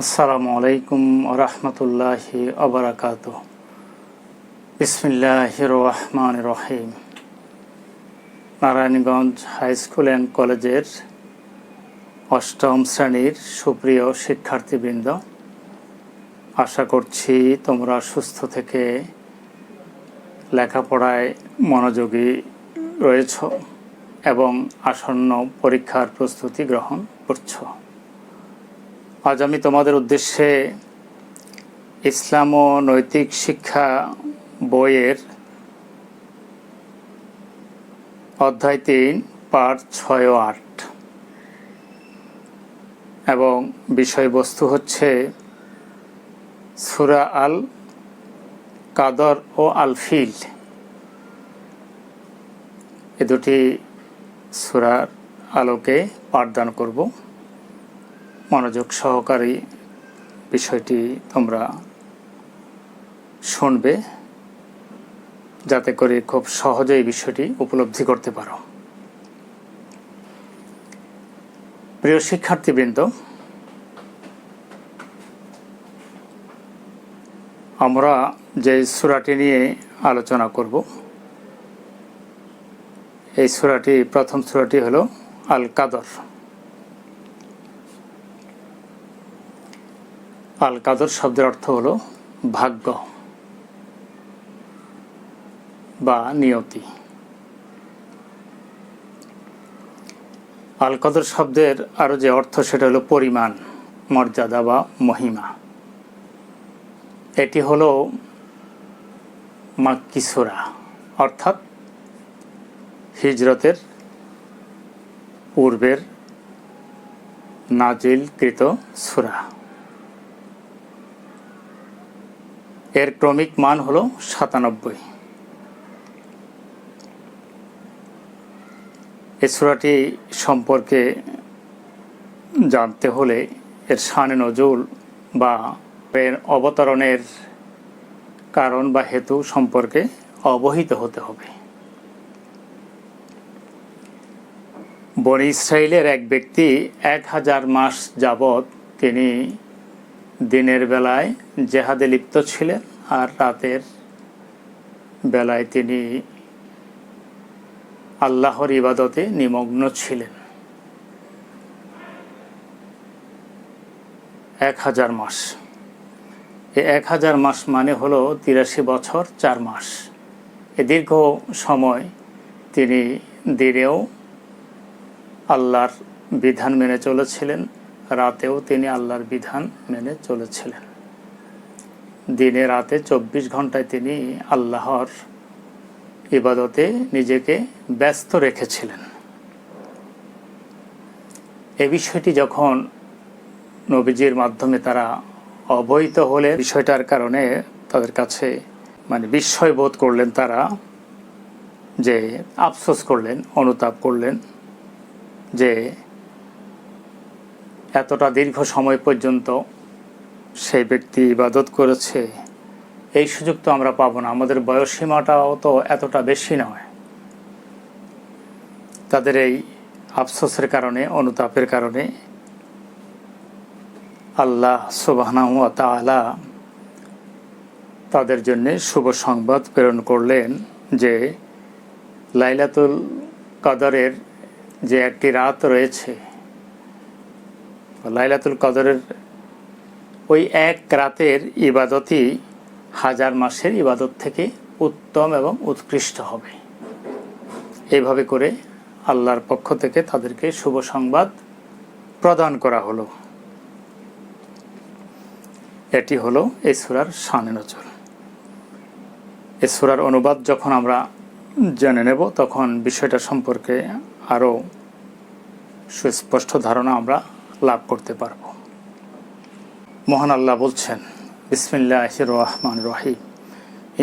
আসসালামু আলাইকুম রহমতুল্লাহি আবরাকাতুহ। বিসমিল্লাহির রহমানির রহিম। নারায়ণগঞ্জ হাই স্কুল অ্যান্ড কলেজের অষ্টম শ্রেণীর সুপ্রিয় শিক্ষার্থীবৃন্দ, আশা করছি তোমরা সুস্থ থেকে লেখাপড়ায় মনোযোগী রয়েছ এবং আসন্ন পরীক্ষার প্রস্তুতি গ্রহণ করছ। আজ আমি তোমাদের উদ্দেশ্যে ইসলাম ও নৈতিক শিক্ষা বইয়ের অধ্যায় ৩ পাঠ ৬ ও ৮ এবং বিষয়বস্তু হচ্ছে সূরা আল কাদর ও আল ফিল। এ দুটি সূরার আলোকে পাঠদান করব। মনোযোগ সহকারী বিষয়টি তোমরা শুনবে, যাতে করে খুব সহজেই বিষয়টি উপলব্ধি করতে পারো। প্রিয় শিক্ষার্থীবৃন্দ, আমরা যে সূরাটি নিয়ে আলোচনা করব, এই সূরাটি প্রথম সূরাটি হলো আল কাদর। আল কাদর শব্দের অর্থ হলো ভাগ্য বা নিয়তি। আল কাদর শব্দের আরো যে অর্থ সেটা হলো পরিমাণ, মর্যাদা বা মহিমা। এটি হলো মাক্কি সূরা, অর্থাৎ হিজরতের পূর্বের নাজিলকৃত সূরা। এর ক্রমিক মান হলো ৯৭। এই সূরাটি সম্পর্কে জানতে হলে এর শানে নজুল বা এর অবতরণের কারণ বা হেতু সম্পর্কে অবহিত হতে হবে। বনী ইসরাইলের এক ব্যক্তি ১০০০ মাস যাবৎ তিনি দিনের বেলায় জেহাদে লিপ্ত ছিলেন আর রাতের বেলায় তিনি আল্লাহর ইবাদতে নিমগ্ন ছিলেন। ১০০০ মাস। এই ১০০০ মাস মানে হলো ৮৩ বছর ৪ মাস। এ দীর্ঘ সময় তিনি দিনেও আল্লাহর বিধান মেনে চলেছিলেন, রাতেও তিনি আল্লাহর বিধান মেনে চলেছিলেন। দিনে রাতে ২৪ ঘন্টায় তিনি আল্লাহর ইবাদতে নিজেকে ব্যস্ত রেখেছিলেন। এই বিষয়টি যখন নবীজির মাধ্যমে তারা অবহিত হলে বিষয়টার কারণে তাদের কাছে বিস্ময় বোধ করলেন, তারা যে আফসোস করলেন, অনুতাপ করলেন যে এতটা দীর্ঘ সময় পর্যন্ত সেই ব্যক্তি ইবাদত করেছে, এই সুযোগ তো আমরা পাবো না, আমাদের বয়সসীমাটাও তো এতটা বেশি নয়। তাদের এই আফসোসের কারণে, অনুতাপের কারণে আল্লাহ সুবহানাহু ওয়া তাআলা তাদের জন্য শুভ সংবাদ প্রেরণ করলেন যে লাইলাতুল কদরের যে একটি রাত রয়েছে, লাইলাতুল কদরের ওই এক রাতের ইবাদতই ১০০০ মাসের ইবাদত থেকে উত্তম এবং উৎকৃষ্ট হবে। এইভাবে করে আল্লাহর পক্ষ থেকে তাদেরকে শুভ সংবাদ প্রদান করা হলো। এটি হলো এই সূরার শানে নজুল। এই সূরার অনুবাদ যখন আমরা জেনে নেব, তখন বিষয়টা সম্পর্কে আরও সুস্পষ্ট ধারণা আমরা লাভ করতে পারব। মহান আল্লাহ বলছেন, বিসমিল্লাহির রহমানির রহিম,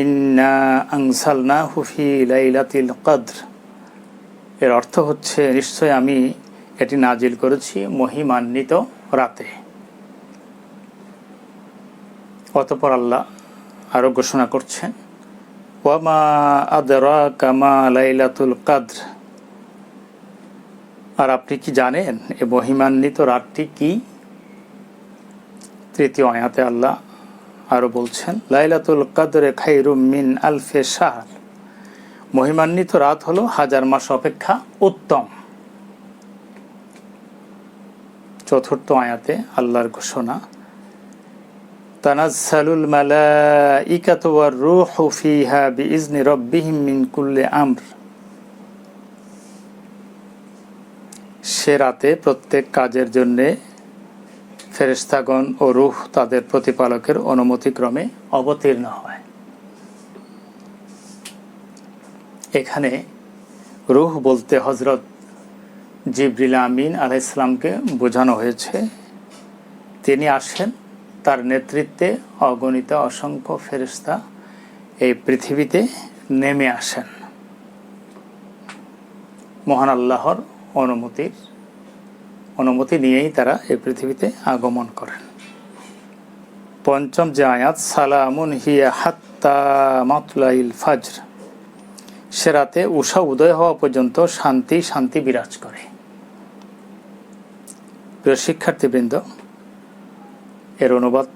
ইন্না আনজালনাহু ফি লাইলাতিল কদর। এর অর্থ হচ্ছে, নিশ্চয় আমি এটি নাজিল করেছি মহিমান্বিত রাতে। অতঃপর আল্লাহ আরও ঘোষণা করছেন, ওয়ামা আদরাকা মা লাইলাতুল কদর। আর আপনি কি জানেন এ মহিমান্বিত রাতটি কি? তৃতীয় আয়াতে আল্লাহ আরও বলছেন, লাইলাতুল কদরে খায়রুম মিন আলফে শাহর, মহিমান্বিত রাত হলো হাজার মাস অপেক্ষা উত্তম। চতুর্থ আয়াতে আল্লাহর ঘোষণা, তানাজ্জালুল মালাইকাতু ওয়ার রূহু ফিহা বিইজনি রাব্বিহিম মিন কুল্লি আমর, সে রাতে প্রত্যেক কাজের জন্যে ফেরেশতাগণ ও রূহ তাদের প্রতিপালকের অনুমতিক্রমে অবতীর্ণ হয়। এখানে রূহ বলতে হযরত জিবরিল আমিন আলাইহিস সালামকে বোঝানো হয়েছে। তিনি আসেন, তার নেতৃত্বে অগণিত অসংখ্য ফেরেশতা এই পৃথিবীতে নেমে আসেন মহান আল্লাহর অনুমতি নিয়েই তারা এই পৃথিবীতে আগমন করেন। পঞ্চম যে আয়াত, সালামুন হিয়া হাত্তা মাতলাইল ফাজর, সে রাতে উষা উদয় হওয়া পর্যন্ত শান্তি শান্তি বিরাজ করে। প্রিয় শিক্ষার্থীবৃন্দ, এর অনুবাদ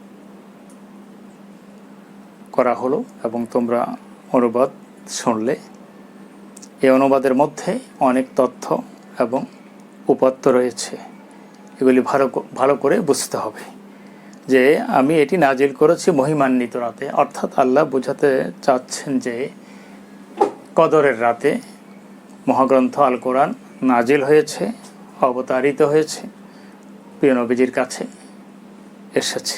করা হলো এবং তোমরা অনুবাদ শুনলে। এই অনুবাদের মধ্যে অনেক তথ্য এবং উপাত্ত রয়েছে, এগুলি ভালো করে বুঝতে হবে যে আমি এটি নাজিল করেছি মহিমান্বিত রাতে, অর্থাৎ আল্লাহ বোঝাতে চাচ্ছেন যে কদরের রাতে মহাগ্রন্থ আল কোরআন নাজিল হয়েছে, অবতারিত হয়েছে, প্রিয় নবীজির কাছে এসেছে।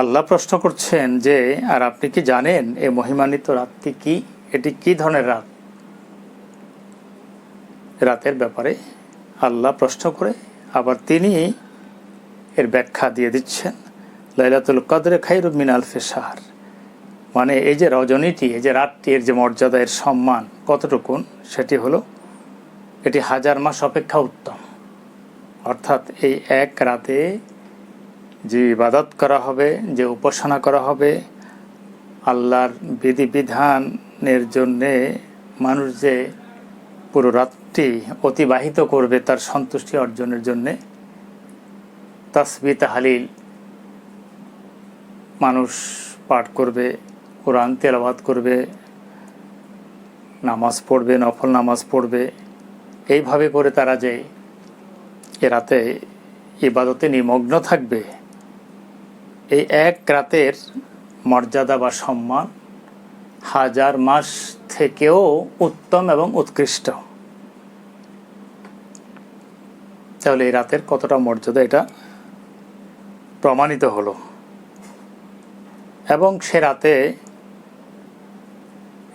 আল্লাহ প্রশ্ন করছেন যে, আর আপনি কি জানেন এই মহিমান্বিত রাতটি কি? এটি কি ধরনের রাত? রাতের ব্যাপারে আল্লাহ প্রশ্ন করে আবার তিনি এর ব্যাখ্যা দিয়ে দিচ্ছেন। লাইলাতুল কদরে খায়রুম মিন আলফি শাহর, মানে এই যে রজনীটি, এই যে রাতটি, এর যে মর্যাদা, এর সম্মান কতটুকুন, সেটি হলো এটি হাজার মাস অপেক্ষা উত্তম। অর্থাৎ এই এক রাতে যে ইবাদত করা হবে, যে উপাসনা করা হবে, আল্লাহর বিধিবিধানের জন্যে মানুষ যে পুরো রাতটি অতিবাহিত করবে তার সন্তুষ্টি অর্জনের জন্যে, তাসবিহ তাহলিল মানুষ পাঠ করবে, কোরআন তেলাওয়াত করবে, নামাজ পড়বে, নফল নামাজ পড়বে, এইভাবে করে তারা যে এ রাতে ইবাদতে নিমগ্ন থাকবে, এই এক রাতের মর্যাদা বা সম্মান হাজার মাস থেকেও উত্তম এবং উৎকৃষ্ট। তাহলে এই রাতের কতটা মর্যাদা এটা প্রমাণিত হলো। এবং সে রাতে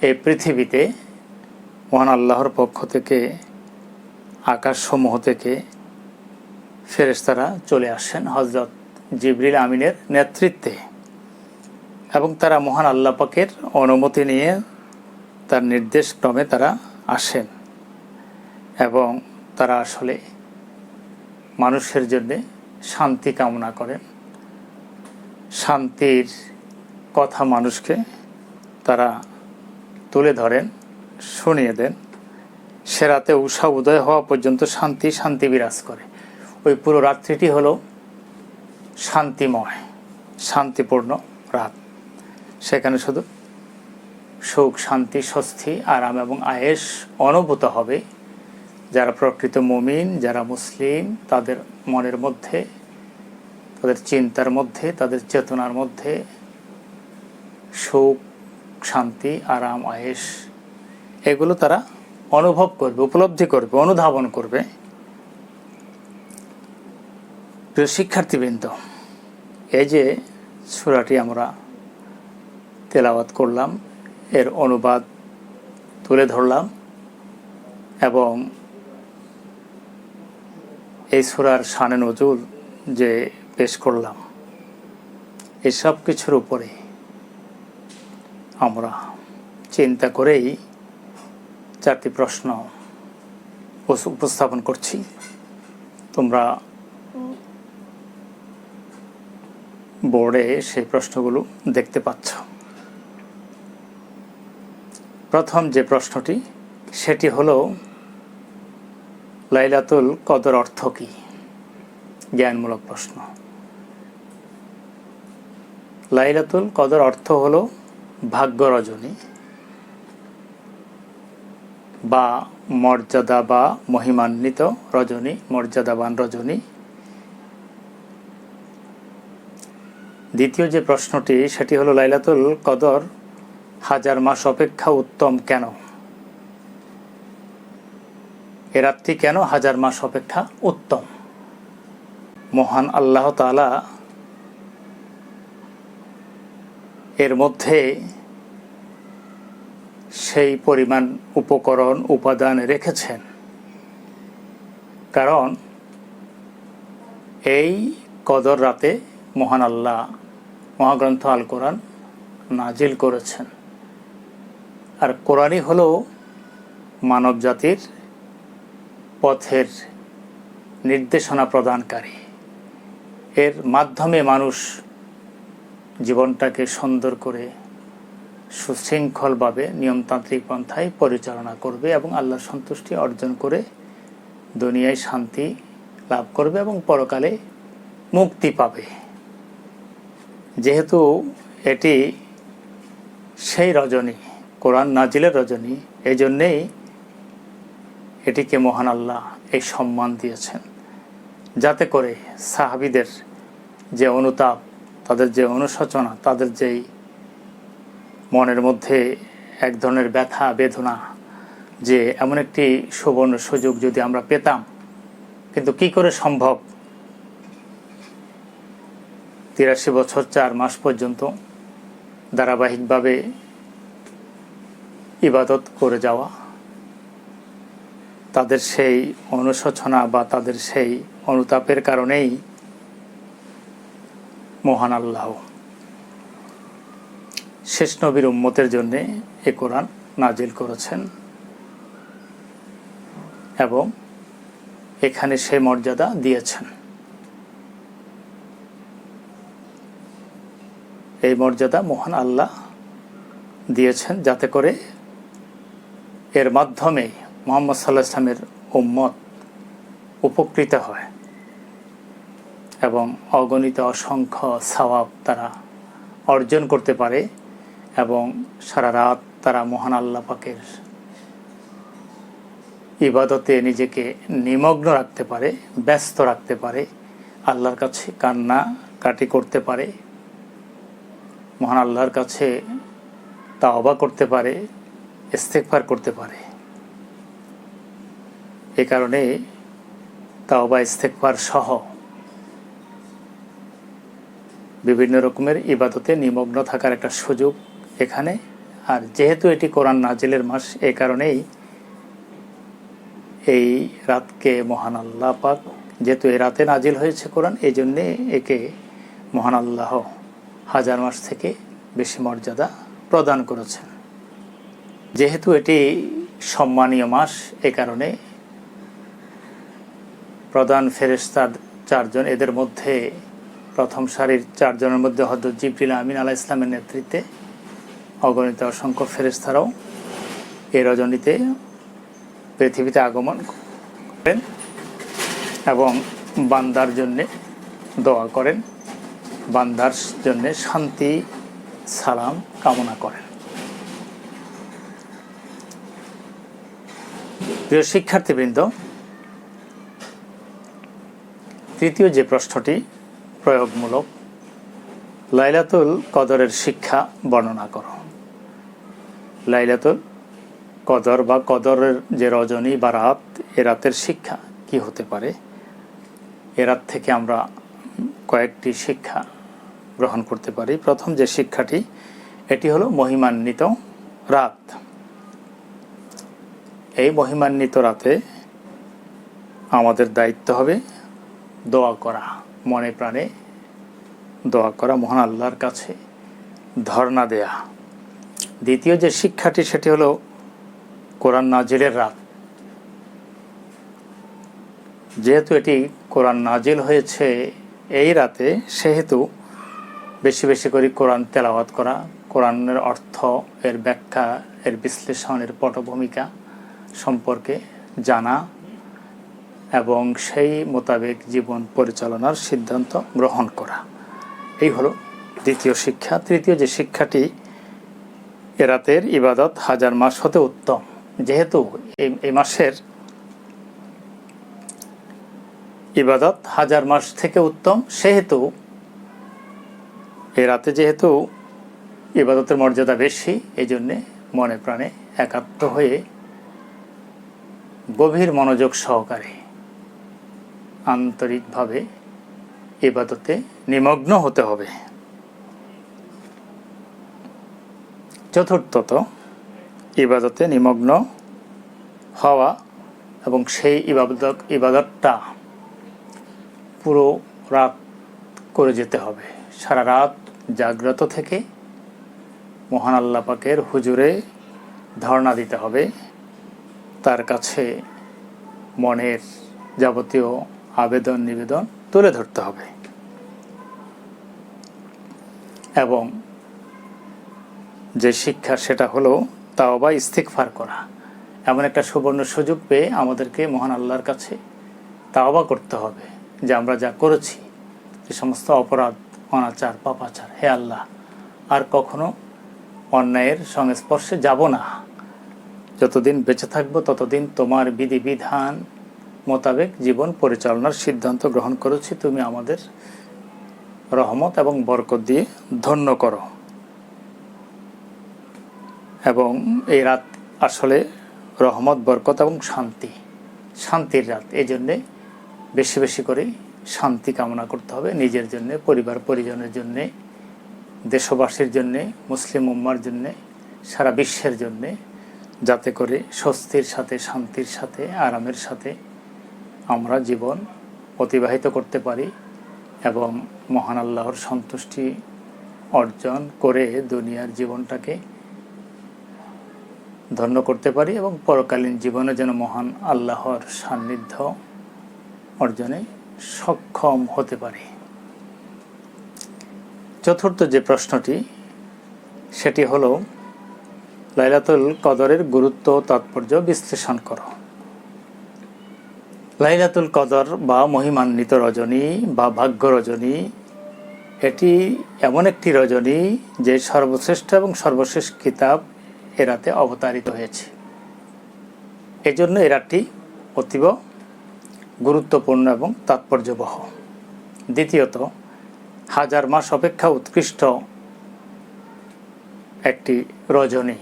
এই পৃথিবীতে মহান আল্লাহর পক্ষ থেকে আকাশসমূহ থেকে ফেরেশতারা চলে আসেন হযরত জিবরিল আমিনের নেতৃত্বে, এবং তারা মহান আল্লাহ পাকের অনুমতি নিয়ে তার নির্দেশক্রমে তারা আসেন, এবং তারা আসলে মানুষের জন্যে শান্তি কামনা করেন। শান্তির কথা মানুষকে তারা তুলে ধরেন, শুনিয়ে দেন। সে রাতে উষা উদয় হওয়া পর্যন্ত শান্তি শান্তি বিরাজ করে। ওই পুরো রাত্রিটি হলো শান্তিময়, শান্তিপূর্ণ রাত। সেখানে শুধু সুখ, শান্তি, স্বস্তি, আরাম এবং আয়েশ অনুভূত হবে। যারা প্রকৃত মুমিন, যারা মুসলিম, তাদের মনের মধ্যে, তাদের চিন্তার মধ্যে, তাদের চেতনার মধ্যে সুখ, শান্তি, আরাম, আয়েশ এগুলো তারা অনুভব করবে, উপলব্ধি করবে, অনুধাবন করবে। প্রিয় শিক্ষার্থীবৃন্দ, এই যে সূরাটি আমরা তেলাওয়াত করলাম, এর অনুবাদ তুলে ধরলাম, এবং এই সূরার শানে নজুল যে পেশ করলাম, এই সব কিছুর উপরে আমরা চিন্তা করেই চারটি প্রশ্ন উপস্থাপন করছি। তোমরা বোর্ডে সেই প্রশ্নগুলো দেখতে পাচ্ছ। প্রথম যে প্রশ্নটি, সেটি হলো লাইলাতুল কদর অর্থ কী? জ্ঞানমূলক প্রশ্ন। লাইলাতুল কদর অর্থ হলো ভাগ্য রজনী বা মর্যাদা বা মহিমান্বিত রজনী, মর্যাদাবান রজনী। দ্বিতীয় যে প্রশ্নটি সেটি হলো লাইলাতুল কদর 1000 মাস অপেক্ষা উত্তম কেন? এ রাতটি কেন 1000 মাস অপেক্ষা উত্তম? মহান আল্লাহ তাআলা এর মধ্যে সেই পরিমাণ উপকরণ উপাদান রেখেছেন, কারণ এই কদর রাতে মহান আল্লাহ মহাগ্রন্থ আল কোরআন নাজিল করেছেন। আর কোরআনই হলো মানব জাতির পথের নির্দেশনা প্রদানকারী। এর মাধ্যমে মানুষ জীবনটাকে সুন্দর করে সুশৃঙ্খলভাবে নিয়মতান্ত্রিক পন্থায় পরিচালনা করবে এবং আল্লাহর সন্তুষ্টি অর্জন করে দুনিয়ায় শান্তি লাভ করবে এবং পরকালে মুক্তি পাবে। যেহেতু এটি সেই রজনী, কোরআন নাজিলের রজনী, এই জন্যেই এটিকে মহান আল্লাহ এই সম্মান দিয়েছেন, যাতে করে সাহাবীদের যে অনুতাপ, তাদের যে অনুশোচনা, তাদের যেই মনের মধ্যে এক ধরনের ব্যথা বেদনা, যে এমন একটি সুবর্ণ সুযোগ যদি আমরা পেতাম, কিন্তু কি করে সম্ভব 83 বছর 4 মাস পর্যন্ত ধারাবাহিকভাবে ইবাদত করে যাওয়া, তাদের সেই অনুশোচনা বা তাদের সেই অনুতাপের কারণেই মহান আল্লাহ শেষ নবীর উম্মতের জন্যে এ কোরআন নাজিল করেছেন এবং এখানে সে মর্যাদা দিয়েছেন। এই মর্যাদা মহান আল্লাহ দিয়েছেন যাতে করে এর মাধ্যমে মুহাম্মদ সাল্লাল্লাহু আলাইহি ওয়াসাল্লামের উম্মত উপকৃত হয় এবং অগণিত অসংখ্য সওয়াব তারা অর্জন করতে পারে এবং সারা রাত তারা মহান আল্লাহ পাকের ইবাদতে নিজেকে নিমগ্ন রাখতে পারে, ব্যস্ত রাখতে পারে, আল্লাহর কাছে কান্নাকাটি করতে পারে, মহান আল্লাহর কাছে তাওবা করতে পারে, ইস্তেগফার করতে পারে। এ কারণে তাওবা ইস্তেগফার সহ বিভিন্ন রকমের ইবাদতে নিমগ্ন থাকার একটা সুযোগ এখানে। আর যেহেতু এটি কোরআন নাজিলের মাস, এ কারণেই এই রাতকে মহান আল্লাহ পাক, যেহেতু এই রাতে নাজিল হয়েছে কোরআন, এই জন্যে একে মহান আল্লাহ 1000 মাস থেকে বেশি মর্যাদা প্রদান করেছেন। যেহেতু এটি সম্মানীয় মাস, এ কারণে প্রধান ফেরেশতা 4 জন, এদের মধ্যে প্রথম সারির 4 জনের মধ্যে হযরত জিবরিল আমিন আলাইহিস সালামের নেতৃত্বে অগণিত অসংখ্য ফেরেশতারাও এই রজনীতে পৃথিবীতে আগমন করেন এবং বান্দার জন্যে দোয়া করেন, বান্দার জন্যে শান্তি সালাম কামনা করেন। প্রিয় শিক্ষার্থীবৃন্দ, তৃতীয় যে প্রশ্নটি প্রয়োগমূলক, লাইলাতুল কদরের শিক্ষা বর্ণনা করো। লাইলাতুল কদর বা কদরের যে রজনী বা রাত, এ রাতের শিক্ষা কি হতে পারে? এ রাত থেকে আমরা কয়েকটি শিক্ষা গ্রহণ করতে পারি। প্রথম যে শিক্ষাটি, এটি হলো মহিমান্বিত রাত। এই মহিমান্বিত রাতে আমাদের দায়িত্ব হবে দোয়া করা, মনে প্রাণে দোয়া করা, মহান আল্লাহর কাছে ধর্ণা দেয়া। দ্বিতীয় যে শিক্ষাটি, সেটি হলো কোরআন নাজিলের রাত। যেহেতু এটি কোরআন নাজিল হয়েছে এই রাতে, সেহেতু বেশি বেশি করে কোরআন তেলাওয়াত করা, কোরআনের অর্থ, এর ব্যাখ্যা, এর বিশ্লেষণ, এর পটভূমিকা সম্পর্কে জানা এবং সেই মোতাবেক জীবন পরিচালনার সিদ্ধান্ত গ্রহণ করা। এই হলো দ্বিতীয় শিক্ষা। তৃতীয় যে শিক্ষাটি, এ রাতের ইবাদত হাজার মাস হতে উত্তম। যেহেতু এই মাসের ইবাদত হাজার মাস থেকে উত্তম, সেহেতু এই রাতে যেহেতু ইবাদতের মর্যাদা বেশি, এই জন্যে মনে প্রাণে একাত্ম হয়ে গভীর মনোযোগ সহকারে আন্তরিকভাবে ইবাদতে নিমগ্ন হতে হবে। চতুর্থত, ইবাদতে নিমগ্ন হওয়া এবং সেই ইবাদতটা পুরো রাত করে যেতে হবে। সারা রাত জাগ্রত থেকে মহান আল্লাহ পাকের হুজুরে ধর্ণা দিতে হবে, তার কাছে মনের যাবতীয় আবেদন নিবেদন তুলে ধরতে হবে এবং যে শিক্ষা সেটা হলো তাওবা ইস্তিগফার করা। এমন একটা সুবর্ণ সুযোগ পেয়ে আমাদেরকে মহান আল্লাহর কাছে তাওবা করতে হবে যে আমরা যা করেছি, যে সমস্ত অপরাধ, অনাচার, পাপাচার, হে আল্লাহ আর কখনো অন্যায়ের সংস্পর্শে যাব না। যতদিন বেঁচে থাকবো ততদিন তোমার বিধিবিধান মোতাবেক জীবন পরিচালনার সিদ্ধান্ত গ্রহণ করেছি। তুমি আমাদের রহমত এবং বরকত দিয়ে ধন্য করো। এবং এই রাত আসলে রহমত, বরকত এবং শান্তির রাত। এই জন্যে বেশি বেশি করে শান্তি কামনা করতে হবে নিজের জন্যে, পরিবার পরিজনের জন্যে, দেশবাসীর জন্যে, মুসলিম উম্মার জন্যে, সারা বিশ্বের জন্যে, যাতে করে স্বস্তির সাথে, শান্তির সাথে, আরামের সাথে আমরা জীবন অতিবাহিত করতে পারি এবং মহান আল্লাহর সন্তুষ্টি অর্জন করে দুনিয়ার জীবনটাকে ধন্য করতে পারি এবং পরকালীন জীবনে যেন মহান আল্লাহর সান্নিধ্য অর্জনে সক্ষম হতে পারি। চতুর্থ যে প্রশ্নটি, সেটি হলো লাইলাতুল কদরের গুরুত্ব ও তাৎপর্য বিশ্লেষণ করো। লাইলাতুল কদর বা মহিমান্বিত রজনী বা ভাগ্য রজনী, এটি এমন একটি রজনী যে সর্বশ্রেষ্ঠ এবং সর্বশেষ কিতাব এ রাতে অবতারিত হয়েছে। এজন্য এ রাতটি অতীব গুরুত্বপূর্ণ এবং তাৎপর্যবহ। দ্বিতীয়ত, হাজার মাস অপেক্ষা উৎকৃষ্ট একটি রজনী।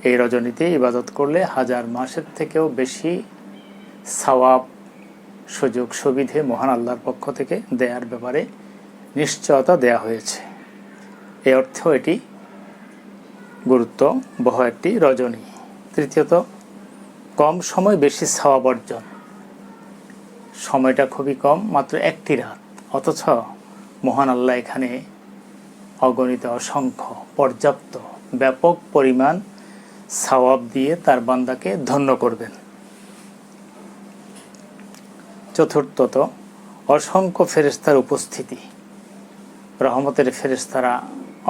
এই রজনীতে ইবাদত করলে হাজার মাসের থেকেও বেশি সওয়াব, সুযোগ সুবিধে মহান আল্লাহর পক্ষ থেকে দেয়ার ব্যাপারে নিশ্চয়তা দেয়া হয়েছে। এই অর্থেও এটি গুরুত্ববহ একটি রজনী। তৃতীয়ত, কম সময় বেশি সওয়াব অর্জন। সময়টা খুবই কম, মাত্র একটি রাত, অথচ মহান আল্লাহ এখানে অগণিত, অসংখ্য, পর্যাপ্ত, ব্যাপক পরিমাণ সওয়াব দিয়ে তার বান্দাকে ধন্য করবেন। চতুর্থত, অসংখ্য ফেরেশতার উপস্থিতি। রহমতের ফেরেশতারা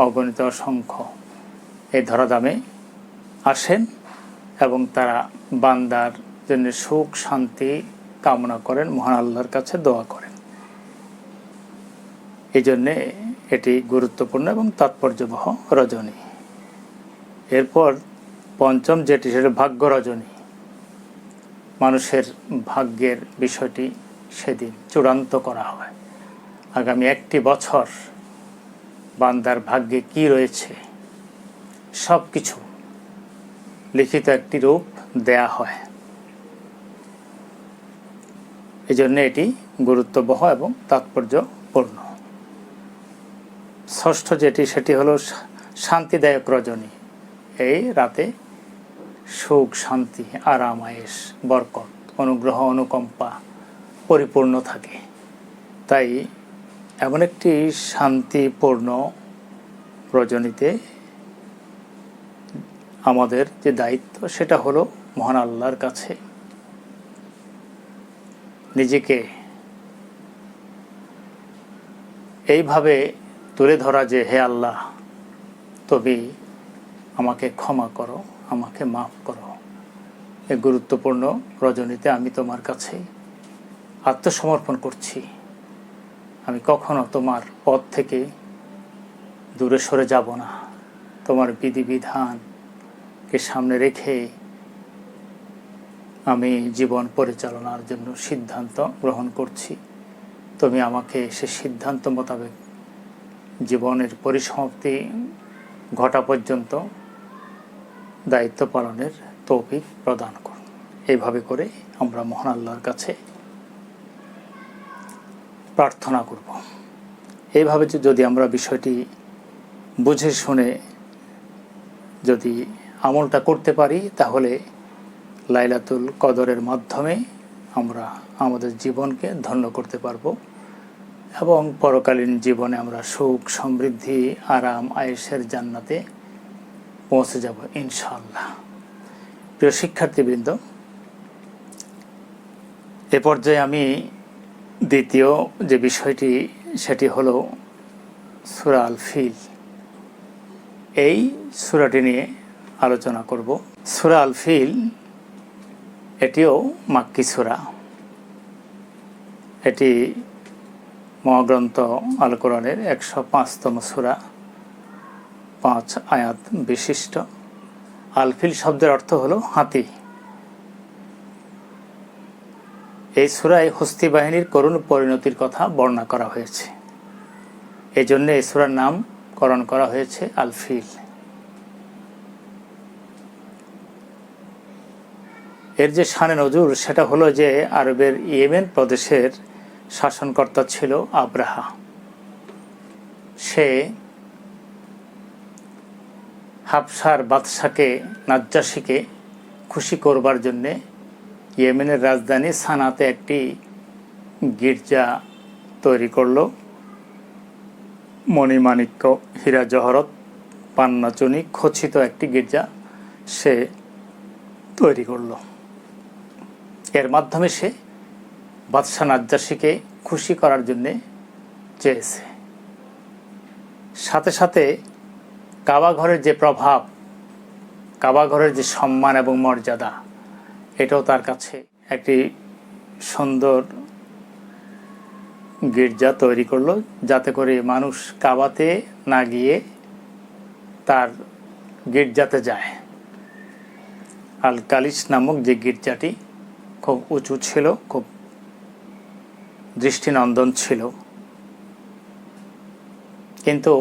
অগণিত, অসংখ্য এই ধরাধামে আসেন এবং তারা বান্দার জন্য সুখ শান্তি কামনা করেন, মহান আল্লাহর কাছে দোয়া করেন। এই জন্যে এটি গুরুত্বপূর্ণ এবং তাৎপর্যবহ রজনী। এরপর পঞ্চম যেটি, সেটা ভাগ্য রজনী। মানুষের ভাগ্যের বিষয়টি সেদিন চূড়ান্ত করা হয়। আগামী একটি বছর বান্দার ভাগ্যে কি রয়েছে সব কিছু লিখিত একটি রূপ দেয়া হয়। এই জন্য এটি গুরুত্ববহ এবং তাৎপর্যপূর্ণ। ষষ্ঠ যেটি, সেটি হলো শান্তিদায়ক রজনী। এই রাতে সুখ, শান্তি, আরাম, আয়েশ, বরকত, অনুগ্রহ, অনুকম্পা পরিপূর্ণ থাকে। তাই এমন একটি শান্তিপূর্ণ রজনীতে আমাদের যে দায়িত্ব, সেটা হলো মহান আল্লাহর কাছে নিজেকে এইভাবে তুলে ধরা যে, হে আল্লাহ, তুমি আমাকে ক্ষমা করো, আমাকে মাফ করো। এই গুরুত্বপূর্ণ রজনীতে আমি তোমার কাছে আত্মসমর্পণ করছি। আমি কখনো তোমার পথ থেকে দূরে সরে যাব না। তোমার বিধিবিধানকে সামনে রেখে আমি জীবন পরিচালনার জন্য সিদ্ধান্ত গ্রহণ করছি। তুমি আমাকে সে সিদ্ধান্ত মোতাবেক জীবনের পরিসমাপ্তি ঘটা পর্যন্ত দায়িত্ব পালনের তৌফিক প্রদান করুন। এইভাবে করে আমরা মহান আল্লাহর কাছে প্রার্থনা করব। এইভাবে যদি আমরা বিষয়টি বুঝে শুনে যদি আমলটা করতে পারি, তাহলে লাইলাতুল কদরের মাধ্যমে আমরা আমাদের জীবনকে ধন্য করতে পারবো এবং পরকালীন জীবনে আমরা সুখ, সমৃদ্ধি, আরাম, আয়েশের জান্নাতে পৌঁছে যাব ইনশাআল্লাহ। প্রিয় শিক্ষার্থীবৃন্দ, এ পর্যায়ে আমি দ্বিতীয় যে বিষয়টি সেটি হলো সূরা আল ফিল। এই সূরাটি নিয়ে আলোচনা করব। সূরা আল ফিল এটিও মাক্কি সূরা। এটি মহাগ্রন্থ আল কোরআনের 105তম সূরা, 5 আয়াত বিশিষ্ট। আল ফিল শব্দের অর্থ হলো হাতি। এই সূরায় হস্তি বাহিনীর করুণ পরিণতির কথা বর্ণনা করা হয়েছে। এই জন্য এই সূরার নামকরণ করা হয়েছে আল ফিল। এর যে শানে নজুল সেটা হলো যে আরবের ইয়েমেন প্রদেশের শাসনকর্তা ছিল আব্রাহা। সে হাবশার বাদশাকে নাজ্জাশীকে খুশি করবার জন্যে ইয়েমেনের রাজধানী সানাতে একটি গির্জা তৈরি করল। মণিমাণিক্য, হীরা জহরত, পান্নাচুনি খচিত একটি গির্জা সে তৈরি করল। এর মাধ্যমে সে বাদশাহ নাজ্জাশীকে খুশি করার জন্যে চেয়েছে। সাথে সাথে কাবা ঘরের যে প্রভাব, কাবা ঘরের যে সম্মান এবং মর্যাদা, এটাও তার কাছে একটি সুন্দর গির্জা তৈরি করলো, যাতে করে মানুষ কাবাতে না গিয়ে তার গির্জাতে যায়। আল কালিস নামক যে গির্জাটি খুব উঁচু ছিল, খুব দৃষ্টিনন্দন ছিল, কিন্তু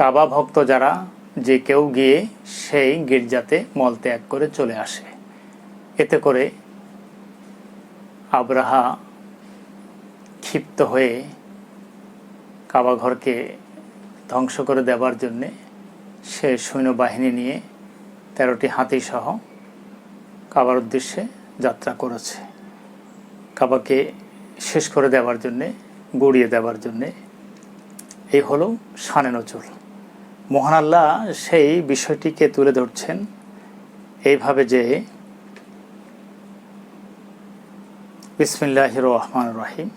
কাবা ভক্ত যারা যে কেউ গিয়ে সেই গির্জাতে মলত্যাগ করে চলে আসে। এতে করে আব্রাহা ক্ষিপ্ত হয়ে কাবা ঘরকে ধ্বংস করে দেবার জন্যে সে সৈন্যবাহিনী নিয়ে 13টি হাতি সহ কাবার উদ্দেশ্যে যাত্রা করেছে। কাবাকে শেষ করে দেওয়ার জন্যে, গুড়িয়ে দেওয়ার জন্যে। এই হলো শানে নজুল। মহান আল্লাহ সেই বিষয়টিকে তুলে ধরছেন এইভাবে যে, বিসমিল্লাহির রহমানির রহিম,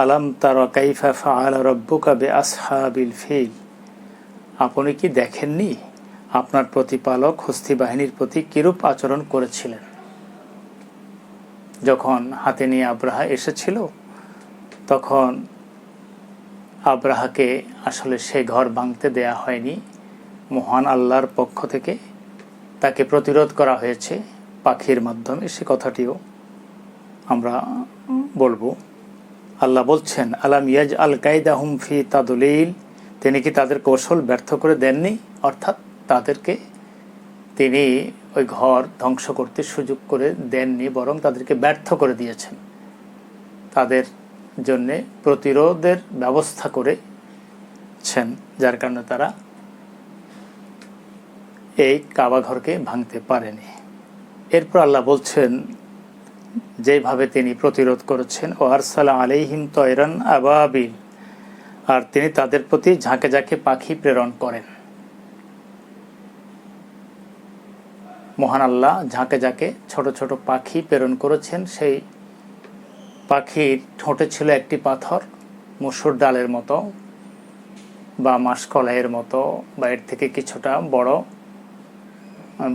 আলাম তারা কাইফা ফাআলা রাব্বুকা বিআসহাবিল ফিল। আপনি কি দেখেননি আপনার প্রতিপালক হস্তি বাহিনীর প্রতি কিরূপ আচরণ করেছিলেন? যখন হাতে নিয়ে আব্রাহা এসেছিল, তখন আব্রাহাকে আসলে সে ঘর ভাঙতে দেয়া হয়নি। মহান আল্লাহর পক্ষ থেকে তাকে প্রতিরোধ করা হয়েছে পাখির মাধ্যমে। সে কথাটিও আমরা বলবো। আল্লাহ বলছেন, আলাম ইয়াজ আল কায়দাহুম ফি তাদলিল। তিনি কি তাদের কৌশল ব্যর্থ করে দেননি? অর্থাৎ তাদেরকে তিনি ওই ঘর ধ্বংস করতে সুযোগ করে দেননি, বরং তাদেরকে ব্যর্থ করে দিয়েছেন। তাদের জন্যে প্রতিরোধের ব্যবস্থা করেছেন, যার কারণে তারা এই কাবা ঘরকে ভাঙতে পারেনি। এরপর আল্লাহ বলছেন, যেভাবে তিনি প্রতিরোধ করেছেন, ও আরসালা আলাইহিম তয়রান আবাবিল, আর তিনি তাদের প্রতি ঝাঁকে ঝাঁকে পাখি প্রেরণ করেন। মহান আল্লাহ ঝাঁকে ঝাঁকে ছোট ছোট পাখি প্রেরণ করেছেন। সেই পাখির ঠোঁটে ছিল একটি পাথর, মসুর ডালের মতো বা মাসকলাইয়ের মতো, বা এর থেকে কিছুটা বড়,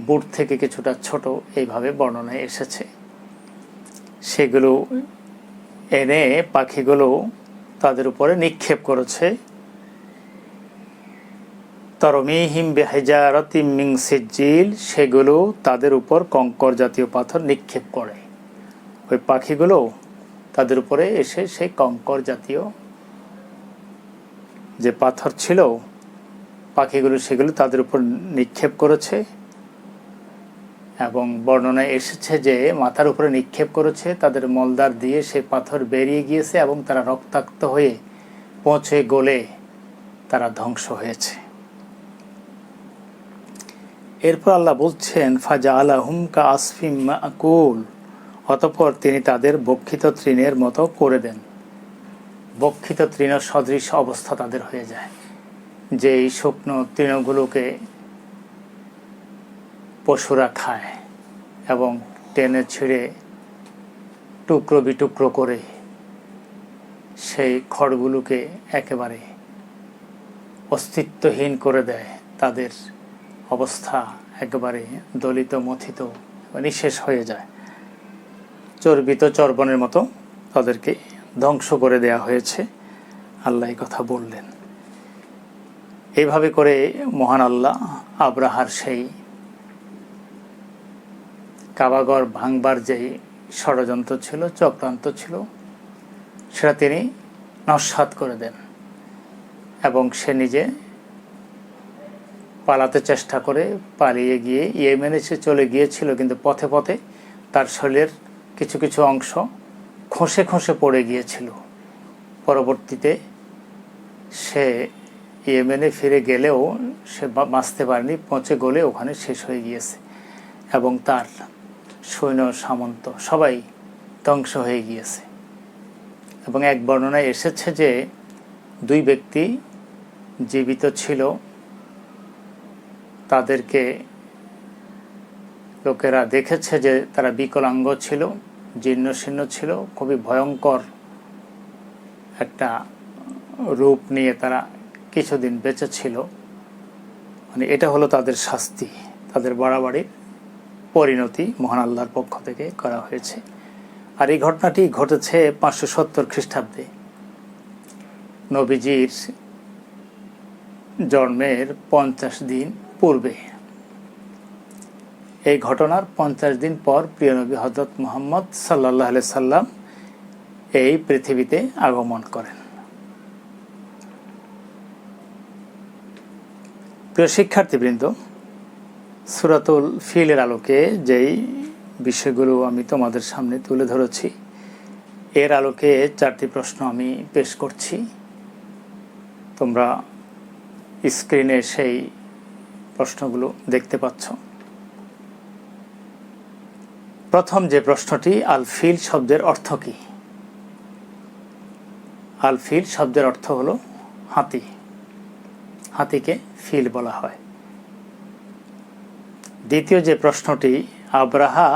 বুট থেকে কিছুটা ছোট, এইভাবে বর্ণনায় এসেছে। সেগুলো এনে পাখিগুলো তাদের উপরে নিক্ষেপ করেছে। তরমিহিম বিহিজারাতিম মিন সিজ্জিল, সেগুলো তাদের উপর কঙ্কর জাতীয় পাথর নিক্ষেপ করে। ওই পাখিগুলো তাদের উপরে এসে সেই কঙ্কর জাতীয় যে পাথর ছিল, পাখিগুলো সেগুলো তাদের উপর নিক্ষেপ করেছে। এবং বর্ণনায় এসেছে যে মাথার উপরে নিক্ষেপ করেছে, তাদের মলদার দিয়ে সেই পাথর বেরিয়ে গিয়েছে এবং তারা রক্তাক্ত হয়ে পচে গলে তারা ধ্বংস হয়েছে। এরপর আল্লাহ বলছেন, ফাজআলাহুম কাআসফিম মাকুল, অতঃপর তিনি তাদের বক্ষিত তৃণের মতো করে দেন। বক্ষিত তৃণ সদৃশ অবস্থা তাদের হয়ে যায়, যে এই শুকনো তৃণগুলোকে পশুরা খায় এবং টেনে ছিঁড়ে টুকরো বিটুকরো করে সেই খড়গুলোকে একেবারে অস্তিত্বহীন করে দেয়। তাদের অবস্থা একেবারে দলিত মথিত নিঃশেষ হয়ে যায়। চর্বিত চর্বণের মতো তাদেরকে ধ্বংস করে দেয়া হয়েছে। আল্লাহ এই কথা বললেন। এইভাবে করে মহান আল্লাহ আব্রাহার সেই কাবাগর ভাঙবার যেই ষড়যন্ত্র ছিল, চক্রান্ত ছিল, সেটা তিনি নস্যাৎ করে দেন এবং সে নিজে পালাতে চেষ্টা করে পালিয়ে গিয়ে ইয়েমেনে সে চলে গিয়েছিল, কিন্তু পথে পথে তার শরীরের কিছু কিছু অংশ খসে খসে পড়ে গিয়েছিল। পরবর্তীতে সে ইয়েমেনে ফিরে গেলেও সে বাঁচতে পারেনি, পচে গলে ওখানে শেষ হয়ে গিয়েছে এবং তার সৈন্য সামন্ত সবাই ধ্বংস হয়ে গিয়েছে। এবং এক বর্ণনায় এসেছে যে দুই ব্যক্তি জীবিত ছিল, তাদেরকে লোকেরা দেখেছে যে তারা বিকলাঙ্গ ছিল, জীর্ণশীর্ণ ছিল, খুবই ভয়ঙ্কর একটা রূপ নিয়ে তারা কিছুদিন বেঁচে ছিল। মানে এটা হলো তাদের শাস্তি, তাদের বাড়াবাড়ির পরিণতি মহান আল্লাহর পক্ষ থেকে করা হয়েছে। আর এই ঘটনাটি ঘটেছে 570 খ্রিস্টাব্দে, নবীজির জন্মের 50 দিন পূর্বে। এই ঘটনার 50 দিন পর প্রিয় নবী হযরত মুহাম্মদ সাল্লাল্লাহু আলাইহি সাল্লাম এই পৃথিবীতে আগমন করেন। প্রিয় শিক্ষার্থীবৃন্দ, সূরাতুল ফিলের আলোকে যেই বিষয়গুলো আমি তোমাদের সামনে তুলে ধরেছি, এর আলোকে 4টি প্রশ্ন আমি পেশ করছি। তোমরা স্ক্রিনে সেই প্রশ্নগুলো দেখতে পাচ্ছ। প্রথম যে প্রশ্নটি, আল ফিল শব্দের অর্থ কী? আল ফিল শব্দের অর্থ হলো হাতি। হাতিকে ফিল বলা হয়। দ্বিতীয় যে প্রশ্নটি, আব্রাহা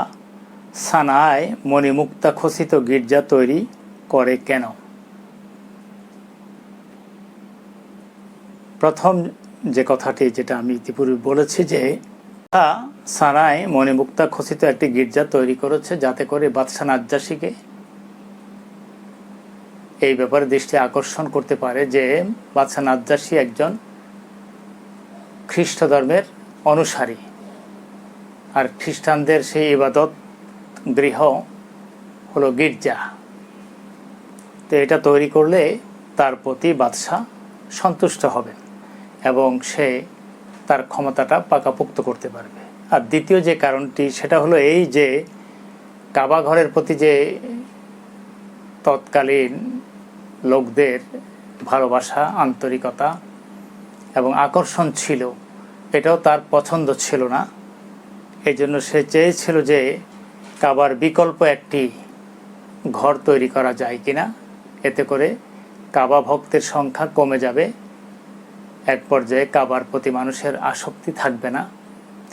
সানায় মণিমুক্তা খচিত গির্জা তৈরি করে কেন? প্রথম যে কথাটি, যেটা আমি ইতিপূর্বে বলেছি, যে সানায় মণিমুক্তা খচিত একটি গির্জা তৈরি করেছে যাতে করে বাদশাহ নাজ্জাশীকে এই ব্যাপারে দৃষ্টি আকর্ষণ করতে পারে যে বাদশাহ নাজ্জাশী একজন খ্রিস্ট ধর্মের অনুসারী, আর খ্রিস্টানদের সেই ইবাদত গৃহ হলো গির্জা। তো এটা তৈরি করলে তার প্রতি বাদশাহ সন্তুষ্ট হবেন এবং সে তার ক্ষমতাটা পাকাপোক্ত করতে পারবে। আর দ্বিতীয় যে কারণটি, সেটা হলো এই যে কাবা ঘরের প্রতি যে তৎকালীন লোকদের ভালোবাসা, আন্তরিকতা এবং আকর্ষণ ছিল, এটাও তার পছন্দ ছিল না। এই জন্য সে চেয়েছিল যে কাবার বিকল্প একটি ঘর তৈরি করা যায় কিনা, এতে করে কাবা ভক্তের সংখ্যা কমে যাবে, এক পর্যায়ে কাবার প্রতি মানুষের আসক্তি থাকবে না।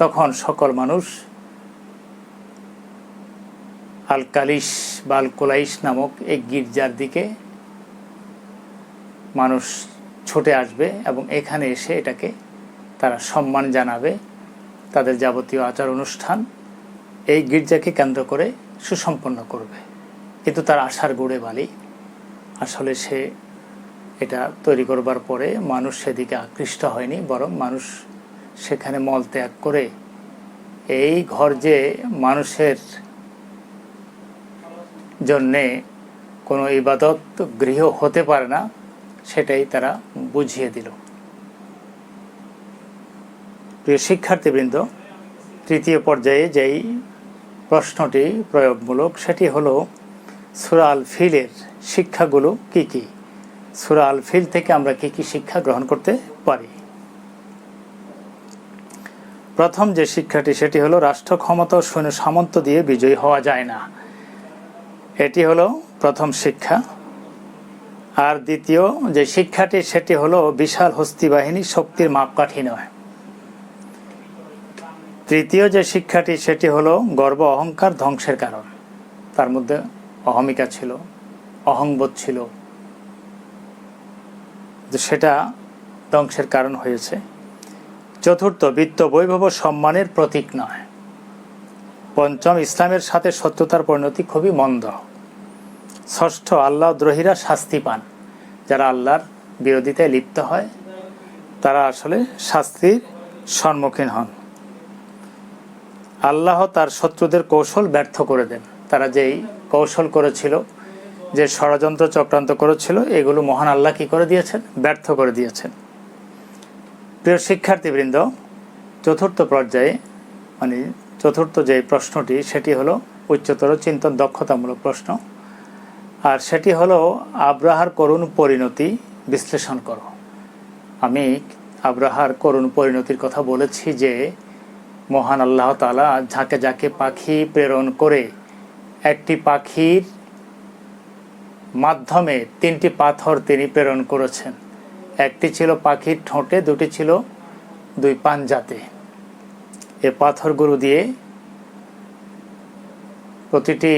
তখন সকল মানুষ আল কালিশ বা আল কুলাইশ নামক এই গির্জার দিকে মানুষ ছুটে আসবে এবং এখানে এসে এটাকে তারা সম্মান জানাবে। তাদের যাবতীয় আচার অনুষ্ঠান এই গির্জাকে কেন্দ্র করে সুসম্পন্ন করবে। কিন্তু তার আশার গুড়ে বালি। আসলে সে এটা তৈরি করবার পরে মানুষ সেদিকে আকৃষ্ট হয়নি, বরং মানুষ সেখানে মল ত্যাগ করে এই ঘর যে মানুষের জন্যে কোনো ইবাদত গৃহ হতে পারে না, সেটাই তারা বুঝিয়ে দিল। প্রিয় শিক্ষার্থীবৃন্দ, তৃতীয় পর্যায়ে যেই প্রশ্নটি প্রয়োগমূলক, সেটি হলো সূরা আল ফিলের শিক্ষাগুলো কি কি? সূরা আল ফিল থেকে আমরা কি কি শিক্ষা গ্রহণ করতে পারি? প্রথম যে শিক্ষাটি সেটি হলো রাষ্ট্র ক্ষমতা ও সৈন্য সামন্ত দিয়ে বিজয়ী হওয়া যায় না। এটি হলো প্রথম শিক্ষা। আর দ্বিতীয় যে শিক্ষাটি সেটি হলো বিশাল হস্তি বাহিনী শক্তির মাপকাঠি নয়। তৃতীয় যে শিক্ষাটি সেটি হলো গর্ব অহংকার ধ্বংসের কারণ। তার মধ্যে অহমিকা ছিল, অহংবোধ ছিল, যে সেটা ধ্বংসের কারণ হয়েছে। চতুর্থ, বিত্ত বৈভব সম্মানের প্রতীক নয়। পঞ্চম, ইসলামের সাথে শত্রুতার পরিণতি খুবই মন্দ। ষষ্ঠ, আল্লাহ দ্রোহীরা শাস্তি পান। যারা আল্লাহর বিরোধিতায় লিপ্ত হয় তারা আসলে শাস্তির সম্মুখীন হন। আল্লাহ তার শত্রুদের কৌশল ব্যর্থ করে দেন। তারা যেই কৌশল করেছিল, যে ষড়যন্ত্র চক্রান্ত করেছিল, এগুলো মহান আল্লাহ কি করে দিয়েছেন? ব্যর্থ করে দিয়েছেন। প্রিয় শিক্ষার্থীবৃন্দ, চতুর্থ পর্যায়ে চতুর্থ যে প্রশ্নটি সেটি হলো উচ্চতর চিন্তন দক্ষতামূলক প্রশ্ন। আর সেটি হলো আব্রাহার করুণ পরিণতি বিশ্লেষণ করো। আমি আব্রাহার করুণ পরিণতির কথা বলেছি যে মহান আল্লাহ তাআলা ঝাঁকে ঝাঁকে পাখি প্রেরণ করে একটি পাখির মাধ্যমে 3টি পাথর তিনি প্রেরণ করেছেন। একটি ছিল পাখির ঠোঁটে, দুটি ছিল 2 পাঞ্জাতে। এ পাথরগুলো দিয়ে প্রতিটি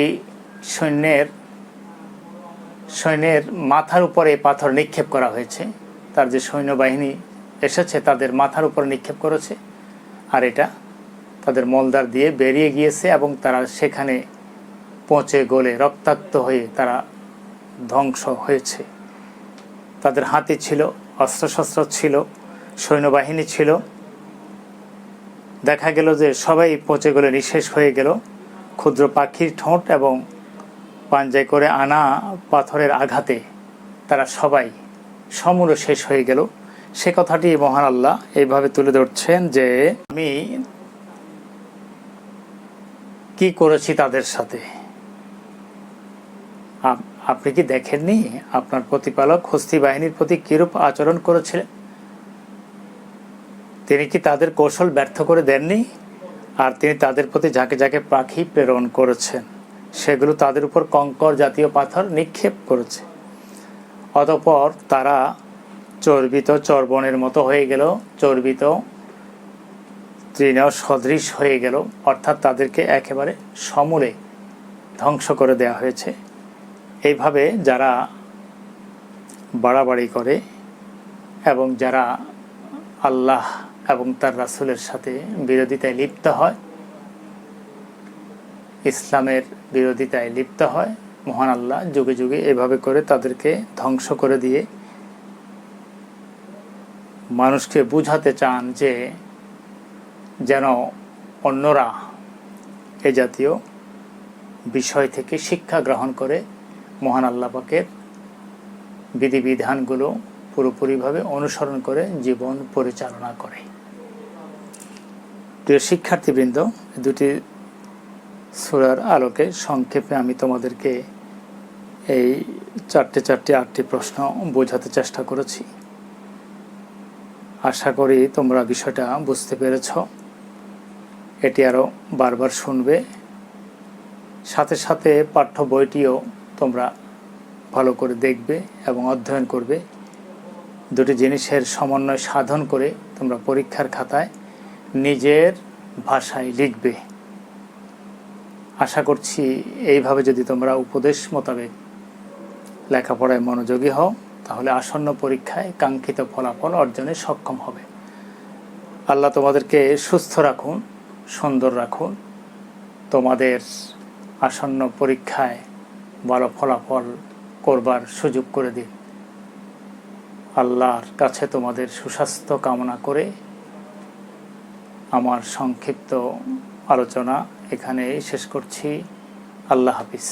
সৈন্যের মাথার উপরে পাথর নিক্ষেপ করা হয়েছে। তার যে সৈন্যবাহিনী এসেছে তাদের মাথার উপর নিক্ষেপ করেছে, আর এটা তাদের মলদ্বার দিয়ে বেরিয়ে গিয়েছে এবং তারা সেখানে পচে গলে রক্তাক্ত হয়ে তারা ধ্বংস হয়েছে। তাদের হাতে ছিল, অস্ত্রশস্ত্র ছিল, সৈন্যবাহিনী ছিল। দেখা গেল যে সবাই পচে গলে নিঃশেষ হয়ে গেল। ক্ষুদ্র পাখির ঠোঁট এবং পাঞ্জায় করে আনা পাথরের আঘাতে তারা সবাই সমূলে শেষ হয়ে গেল। সে কথাটি মহান আল্লাহ এইভাবে তুলে ধরছেন যে আমি কি করেছি তাদের সাথে। আপনি কি দেখেননি আপনার প্রতিপালক হস্তি বাহিনীর প্রতি কিরূপ আচরণ করেছিলেন? তিনি কি তাদের কৌশল ব্যর্থ করে দেননি? আর তিনি তাদের প্রতি ঝাঁকে ঝাঁকে পাখি প্রেরণ করেছেন, সেগুলো তাদের উপর কঙ্কর জাতীয় পাথর নিক্ষেপ করেছে। অতঃপর তারা চর্বিত চর্বণের মতো হয়ে গেল, চর্বিত তৃণ সদৃশ হয়ে গেল, অর্থাৎ তাদেরকে একেবারে সমূলে ধ্বংস করে দেওয়া হয়েছে। এইভাবে যারা বাড়াবাড়ি করে এবং যারা আল্লাহ এবং তার রাসূলের সাথে বিরোধিতায় লিপ্ত হয়, ইসলামের বিরোধিতায় লিপ্ত হয়, মহান আল্লাহ যুগে যুগে এভাবে করে তাদেরকে ধ্বংস করে দিয়ে মানুষকে বুঝাতে চান যে যেন অন্যরা এ জাতীয় বিষয় থেকে শিক্ষা গ্রহণ করে মহান আল্লাহ পাকের বিধিবিধানগুলো পুরোপুরিভাবে অনুসরণ করে জীবন পরিচালনা করে। প্রিয় শিক্ষার্থীবৃন্দ, দুটি সূরার আলোকে সংক্ষেপে আমি তোমাদেরকে এই 8টি প্রশ্ন বোঝাতে চেষ্টা করেছি। আশা করি তোমরা বিষয়টা বুঝতে পেরেছ। এটি আরও বারবার শুনবে, সাথে সাথে পাঠ্য বইটিও তোমরা ভালো করে দেখবে এবং অধ্যয়ন করবে। দুটি জিনিসের সমন্বয় সাধন করে তোমরা পরীক্ষার খাতায় নিজের ভাষায় লিখবে। আশা করছি এইভাবে যদি তোমরা উপদেশ মোতাবেক লেখাপড়ায় মনোযোগী হও, তাহলে আসন্ন পরীক্ষায় কাঙ্ক্ষিত ফলাফল অর্জনে সক্ষম হবে। আল্লাহ তোমাদেরকে সুস্থ রাখুন, সুন্দর রাখুন। তোমাদের আসন্ন পরীক্ষায় ভালো ফলাফল করবার সুযোগ করে দিন। আল্লাহর কাছে তোমাদের সুস্বাস্থ্য কামনা করে আমার সংক্ষিপ্ত আলোচনা এখানেই শেষ করছি। আল্লাহ হাফিজ।